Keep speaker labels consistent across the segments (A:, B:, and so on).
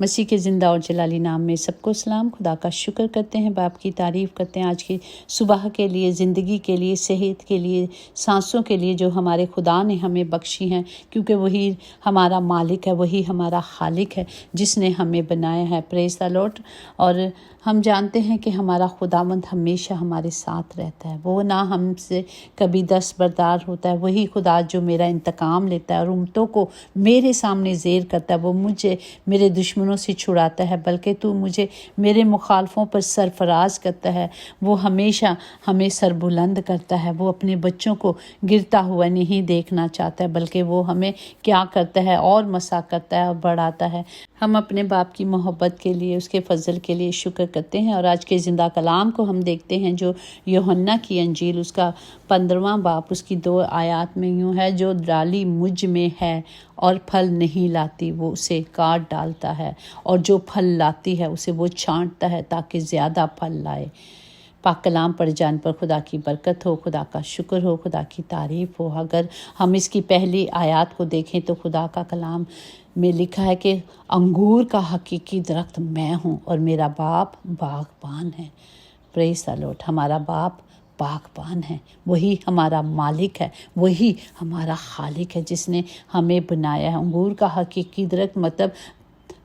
A: मसीह के ज़िंदा और जलाली नाम में सबको सलाम। खुदा का शुक्र करते हैं, बाप की तारीफ़ करते हैं आज की सुबह के लिए, ज़िंदगी के लिए, सेहत के लिए, सांसों के लिए जो हमारे खुदा ने हमें बख्शी हैं, क्योंकि वही हमारा मालिक है, वही हमारा खालिक है जिसने हमें बनाया है। Praise the Lord. और हम जानते हैं कि हमारा खुदावंद हमेशा हमारे साथ रहता है, वो ना हमसे कभी दस्तबरदार होता है। वही खुदा जो मेरा इंतकाम लेता है और उम्मतों को मेरे सामने ज़ेर करता है, वो मुझे मेरे दुश्मनों से छुड़ाता है, बल्कि तू मुझे मेरे मुखालफों पर सरफराज करता है। वो हमेशा हमें सरबुलंद करता है। वो अपने बच्चों को गिरता हुआ नहीं देखना चाहता है, बल्कि वो हमें क्या करता है और मसा करता है और बढ़ाता है। हम अपने बाप की मोहब्बत के लिए, उसके फजल के लिए शुक्र करते हैं। और आज के ज़िंदा कलाम को हम देखते हैं जो यूहन्ना की अंजील उसका 15वां बाब उसकी 2 आयत में यूँ है, जो डाली मुझ में है और फल नहीं लाती वो उसे काट डालता है, और जो फल लाती है उसे वो छांटता है ताकि ज़्यादा फल लाए। पाक कलाम पढ़ जान पर खुदा की बरकत हो, खुदा का शुक्र हो, खुदा की तारीफ़ हो। अगर हम इसकी पहली आयत को देखें तो खुदा का कलाम में लिखा है कि अंगूर का हकीकी दरख्त मैं हूँ और मेरा बाप बागबान है। Praise the Lord. हमारा बाप बागबान है, वही हमारा मालिक है, वही हमारा खालिक है जिसने हमें बनाया है। अंगूर का हकीकी दरख्त मतलब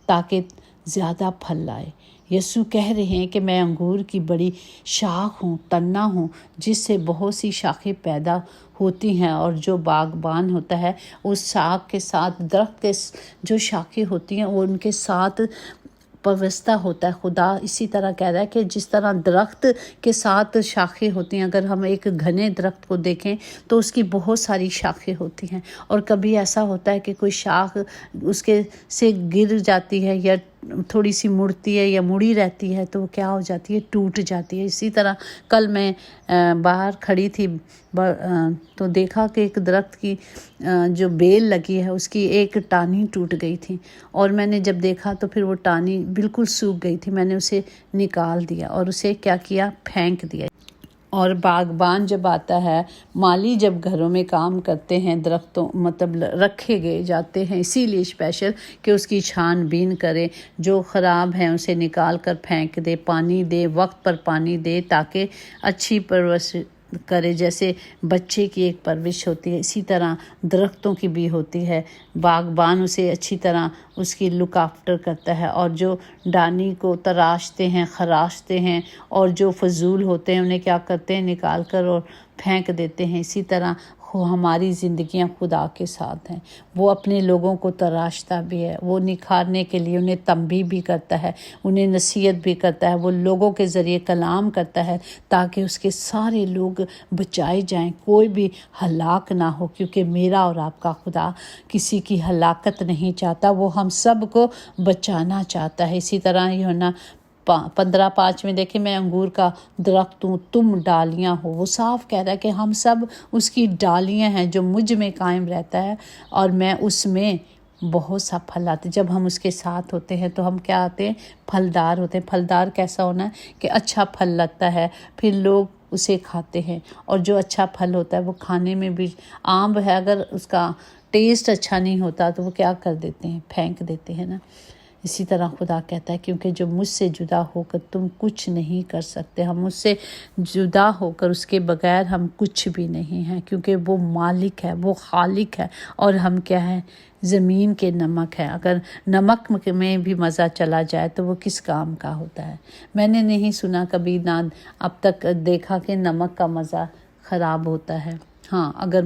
A: ताकि ज़्यादा फल लाए। यीशु कह रहे हैं कि मैं अंगूर की बड़ी शाख हूँ, तन्ना हूँ, जिससे बहुत सी शाखें पैदा होती हैं। और जो बागबान होता है उस शाख के साथ, दरख्त के जो शाखें होती हैं वो उनके साथ व्यवस्था होता है। खुदा इसी तरह कह रहा है कि जिस तरह दरख्त के साथ शाखें होती हैं, अगर हम एक घने दरख्त को देखें तो उसकी बहुत सारी शाखें होती हैं, और कभी ऐसा होता है कि कोई शाख उसके से गिर जाती है या थोड़ी सी मुड़ती है या मुड़ी रहती है तो वो क्या हो जाती है, टूट जाती है। इसी तरह कल मैं बाहर खड़ी थी तो देखा कि एक दरख्त की जो बेल लगी है उसकी एक टानी टूट गई थी, और मैंने जब देखा तो फिर वो टानी बिल्कुल सूख गई थी। मैंने उसे निकाल दिया और उसे क्या किया, फेंक दिया। और बागबान जब आता है, माली जब घरों में काम करते हैं, दरख्तों मतलब रखे गए जाते हैं इसीलिए स्पेशल कि उसकी छानबीन करे, जो ख़राब है उसे निकाल कर फेंक दे, पानी दे, वक्त पर पानी दे ताकि अच्छी परवरिश करे। जैसे बच्चे की एक परवरिश होती है, इसी तरह दरख्तों की भी होती है। बागबान उसे अच्छी तरह उसकी लुक आफ्टर करता है, और जो डानी को तराशते हैं, खराशते हैं, और जो फजूल होते हैं उन्हें क्या करते हैं, निकाल कर और फेंक देते हैं। इसी तरह हमारी ज़िंदगियां खुदा के साथ हैं। वो अपने लोगों को तराशता भी है, वो निखारने के लिए उन्हें तंबीह भी करता है, उन्हें नसीहत भी करता है। वो लोगों के ज़रिए कलाम करता है ताकि उसके सारे लोग बचाए जाएं, कोई भी हलाक ना हो, क्योंकि मेरा और आपका खुदा किसी की हलाकत नहीं चाहता, वो हम सब को बचाना चाहता है। इसी तरह यूहन्ना 15:5 में देखें, मैं अंगूर का दरख्त हूँ, तुम डालियाँ हो। वो साफ कह रहा है कि हम सब उसकी डालियाँ हैं, जो मुझ में कायम रहता है और मैं उसमें बहुत सा फल आते। जब हम उसके साथ होते हैं तो हम क्या आते हैं, फलदार होते हैं। फलदार कैसा होना है कि अच्छा फल लगता है, फिर लोग उसे खाते हैं, और जो अच्छा फल होता है वो खाने में भी, आम है अगर उसका टेस्ट अच्छा नहीं होता तो वो क्या कर देते हैं, फेंक देते हैं ना। इसी तरह खुदा कहता है, क्योंकि जो मुझसे जुदा होकर तुम कुछ नहीं कर सकते। हम उससे जुदा होकर, उसके बगैर हम कुछ भी नहीं हैं, क्योंकि वो मालिक है, वो खालिक है, और हम क्या है, ज़मीन के नमक है। अगर नमक में भी मज़ा चला जाए तो वो किस काम का होता है। मैंने नहीं सुना कभी, ना अब तक देखा कि नमक का मज़ा ख़राब होता है। हाँ, अगर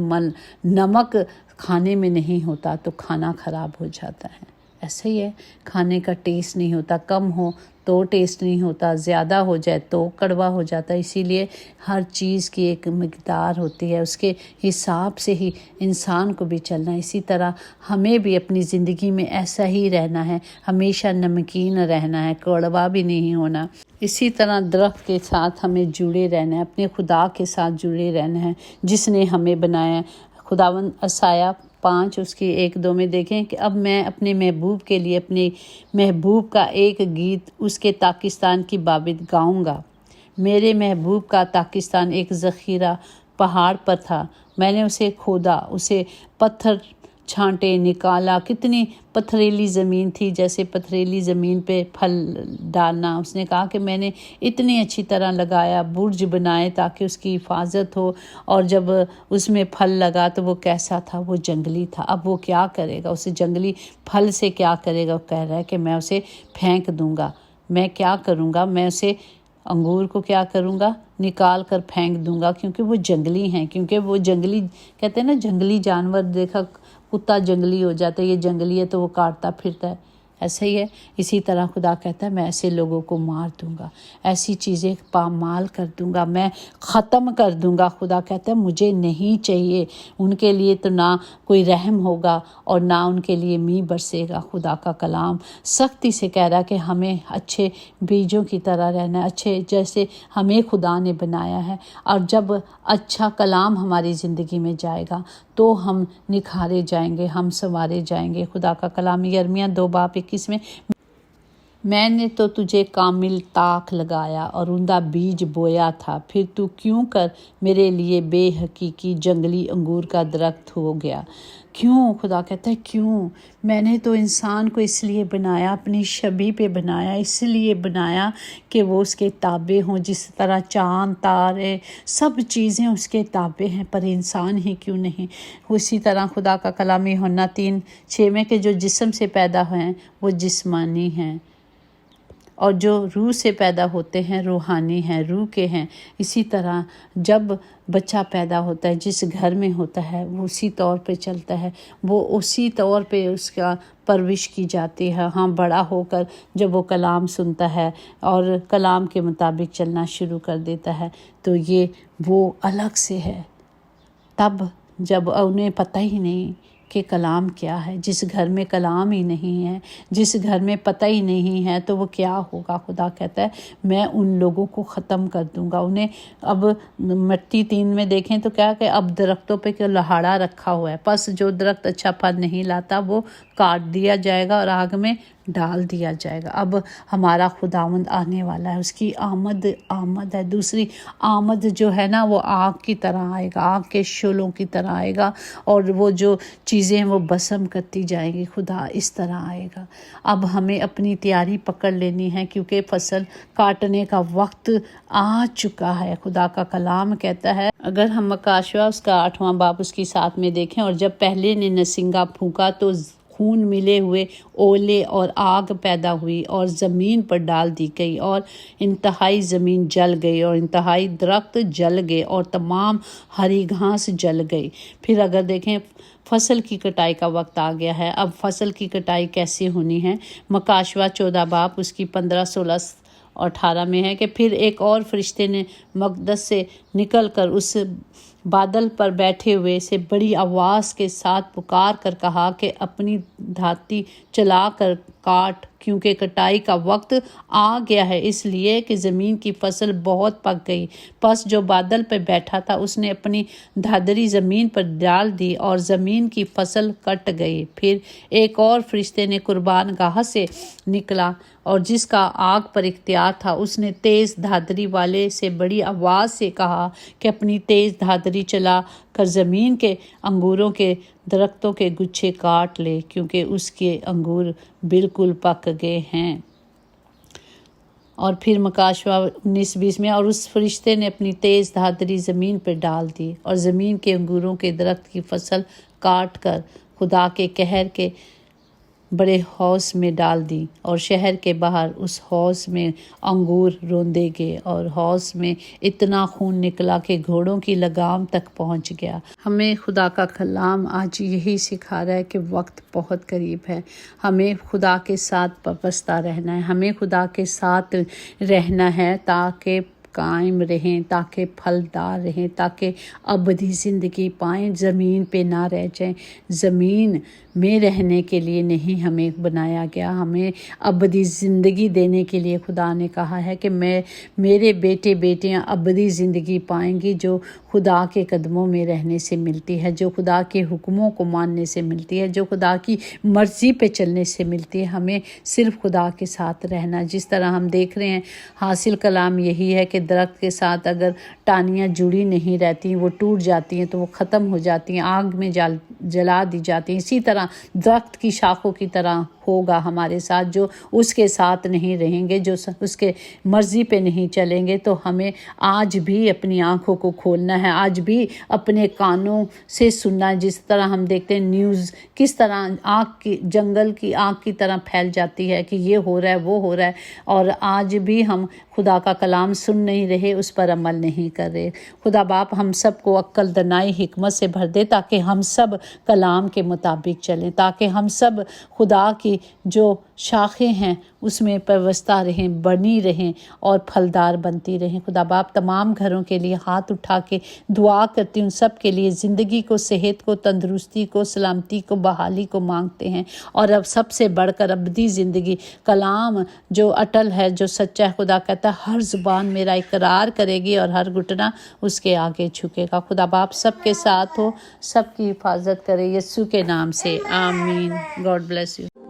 A: नमक खाने में नहीं होता तो खाना ख़राब हो जाता है। ऐसे ही है, खाने का टेस्ट नहीं होता, कम हो तो टेस्ट नहीं होता, ज़्यादा हो जाए तो कड़वा हो जाता है। इसीलिए हर चीज़ की एक मिक़दार होती है, उसके हिसाब से ही इंसान को भी चलना है। इसी तरह हमें भी अपनी ज़िंदगी में ऐसा ही रहना है, हमेशा नमकीन रहना है, कड़वा भी नहीं होना। इसी तरह दरख्त के साथ हमें जुड़े रहना है, अपने खुदा के साथ जुड़े रहना है जिसने हमें बनाया। खुदावंद असाया 5 उसकी 1-2 में देखें कि अब मैं अपने महबूब के लिए, अपने महबूब का एक गीत उसके ताकिस्तान की बाबित गाऊंगा। मेरे महबूब का ताकिस्तान एक ज़ख़ीरा पहाड़ पर था, मैंने उसे खोदा, उसे पत्थर छांटे निकाला, कितनी पथरीली ज़मीन थी, जैसे पथरीली ज़मीन पे फल डालना। उसने कहा कि मैंने इतनी अच्छी तरह लगाया, बुर्ज बनाए ताकि उसकी हिफाजत हो, और जब उसमें फल लगा तो वो कैसा था, वो जंगली था। अब वो क्या करेगा, उसे जंगली फल से क्या करेगा? वो कह रहा है कि मैं उसे फेंक दूंगा। मैं क्या करूंगा, मैं उसे अंगूर को क्या करूंगा, निकाल कर फेंक दूंगा, क्योंकि वो जंगली हैं। क्योंकि वो जंगली, कहते हैं ना, जंगली जानवर, देखा कुत्ता जंगली हो जाता है, ये जंगली है तो वो काटता फिरता है, ऐसा ही है। इसी तरह खुदा कहता है मैं ऐसे लोगों को मार दूंगा, ऐसी चीज़ें पामाल कर दूंगा, मैं ख़त्म कर दूंगा। खुदा कहता है मुझे नहीं चाहिए। उनके लिए तो ना कोई रहम होगा और ना उनके लिए मींह बरसेगा। खुदा का कलाम सख्ती से कह रहा है कि हमें अच्छे बीजों की तरह रहना है, अच्छे जैसे हमें खुदा ने बनाया है। और जब अच्छा कलाम हमारी ज़िंदगी में जाएगा तो हम निखारे जाएंगे, हम संवारे जाएंगे। खुदा का कलाम यिर्मयाह 2:21 में, मैंने तो तुझे कामिल ताक लगाया और उमदा बीज बोया था, फिर तू क्यों कर मेरे लिए बेहकीकी जंगली अंगूर का दरख्त हो गया। क्यों? खुदा कहता है क्यों? मैंने तो इंसान को इसलिए बनाया, अपनी छवि पे बनाया, इसलिए बनाया कि वो उसके ताबे हों। जिस तरह चाँद तारे सब चीज़ें उसके ताबे हैं, पर इंसान ही क्यों नहीं। उसी तरह खुदा का कलाम यूहन्ना 3:6 में कि जो जिस्म से पैदा हुए हैं वो जिस्मानी हैं, और जो रूह से पैदा होते हैं रूहानी हैं, रूह के हैं। इसी तरह जब बच्चा पैदा होता है, जिस घर में होता है वो उसी तौर पे चलता है, वो उसी तौर पे उसका परवरिश की जाती है। हाँ, बड़ा होकर जब वो कलाम सुनता है और कलाम के मुताबिक चलना शुरू कर देता है तो ये वो अलग से है। तब जब उन्हें पता ही नहीं कि कलाम क्या है, जिस घर में कलाम ही नहीं है, जिस घर में पता ही नहीं है, तो वो क्या होगा। खुदा कहता है मैं उन लोगों को ख़त्म कर दूंगा उन्हें। अब मत्ती 3 में देखें तो क्या कि अब दरख्तों पे क्या लहाड़ा रखा हुआ है, बस जो दरख्त अच्छा फल नहीं लाता वो काट दिया जाएगा और आग में डाल दिया जाएगा। अब हमारा खुदावंद आने वाला है, उसकी आमद है। दूसरी आमद जो है ना, वो आग की तरह आएगा, आग के शोलों की तरह आएगा, और वो जो चीज़ें हैं वो भस्म करती जाएंगी। खुदा इस तरह आएगा। अब हमें अपनी तैयारी पकड़ लेनी है, क्योंकि फसल काटने का वक्त आ चुका है। खुदा का कलाम कहता है, अगर हम मकाशवा उसका 8वां बाब उसकी 7 में देखें, और जब पहले ने नसिंगा फूंका तो खून मिले हुए ओले और आग पैदा हुई और ज़मीन पर डाल दी गई, और इंतहाई ज़मीन जल गई और इंतहाई दरख्त जल गए और तमाम हरी घास जल गई। फिर अगर देखें फसल की कटाई का वक्त आ गया है। अब फसल की कटाई कैसे होनी है? मकाशवा 14 बाब उसकी 15, 16 और 18 में है कि फिर एक और फरिश्ते ने मकदस से निकल कर उस बादल पर बैठे हुए से बड़ी आवाज़ के साथ पुकार कर कहा कि अपनी धाती चला कर काट, क्योंकि कटाई का वक्त आ गया है, इसलिए कि ज़मीन की फसल बहुत पक गई। बस जो बादल पर बैठा था उसने अपनी धादरी ज़मीन पर डाल दी और ज़मीन की फसल कट गई। फिर एक और फरिश्ते ने कुर्बान गाह से निकला और जिसका आग पर इख्तियार था, उसने तेज़ धादरी वाले से बड़ी आवाज़ से कहा कि अपनी तेज़ धादरी चला कर ज़मीन के अंगूरों के दरख्तों के गुच्छे काट ले, क्योंकि उसके अंगूर बिल्कुल पक गए हैं। और फिर मकाशवा 19-20 में, और उस फरिश्ते ने अपनी तेज़ धादरी ज़मीन पर डाल दी और ज़मीन के अंगूरों के दरख्त की फसल काट कर खुदा के कहर के बड़े हौस में डाल दी, और शहर के बाहर उस हौस में अंगूर रोंदे गए और हौस में इतना खून निकला कि घोड़ों की लगाम तक पहुंच गया। हमें खुदा का कलाम आज यही सिखा रहा है कि वक्त बहुत करीब है। हमें खुदा के साथ वाबस्ता रहना है, हमें खुदा के साथ रहना है ताकि कायम रहें, ताकि फलदार रहें, ताकि अबदी ज़िंदगी पाएँ, ज़मीन पे ना रह जाएं। ज़मीन में रहने के लिए नहीं हमें बनाया गया, हमें अबदी ज़िंदगी देने के लिए खुदा ने कहा है कि मेरे बेटे बेटियां अबदी ज़िंदगी पाएंगी, जो खुदा के कदमों में रहने से मिलती है, जो खुदा के हुक्मों को मानने से मिलती है, जो खुदा की मर्ज़ी पे चलने से मिलती है। हमें सिर्फ खुदा के साथ रहना, जिस तरह हम देख रहे हैं हासिल कलाम यही है कि درخت کے ساتھ اگر ٹانیاں جڑی نہیں رہتی، وہ ٹوٹ جاتی ہیں تو وہ ختم ہو جاتی ہیں، آگ میں جلا دی جاتی ہیں۔ اسی طرح درخت کی شاخوں کی طرح ہوگا ہمارے ساتھ، جو اس کے ساتھ نہیں رہیں گے، جو اس کے مرضی پہ نہیں چلیں گے۔ تو ہمیں آج بھی اپنی آنکھوں کو کھولنا ہے، آج بھی اپنے کانوں سے سننا ہے۔ جس طرح ہم دیکھتے ہیں نیوز کس طرح آگ کی، جنگل کی آگ کی طرح پھیل جاتی ہے کہ یہ ہو رہا ہے، وہ ہو رہا ہے، اور آج بھی ہم خدا کا کلام سن نہیں رہے، اس پر عمل نہیں کر رہے۔ خدا باپ ہم سب کو عقل، دانائی، حکمت سے بھر دے تاکہ ہم سب کلام کے مطابق چلیں، تاکہ ہم سب خدا کی جو شاخیں ہیں اس میں پیوستہ رہیں، بنی رہیں اور پھلدار بنتی رہیں۔ خدا باپ تمام گھروں کے لیے ہاتھ اٹھا کے دعا کرتی ہوں، سب کے لیے زندگی کو، صحت کو، تندرستی کو، سلامتی کو، بحالی کو مانگتے ہیں، اور اب سب سے بڑھ کر ابدی زندگی، کلام جو اٹل ہے، جو سچا ہے۔ خدا کہتا ہے ہر زبان میرا اقرار کرے گی اور ہر گھٹنا اس کے آگے جھکے گا۔ خدا باپ سب کے ساتھ ہو، سب کی حفاظت کرے یسوع کے نام سے، آمین۔ God bless you.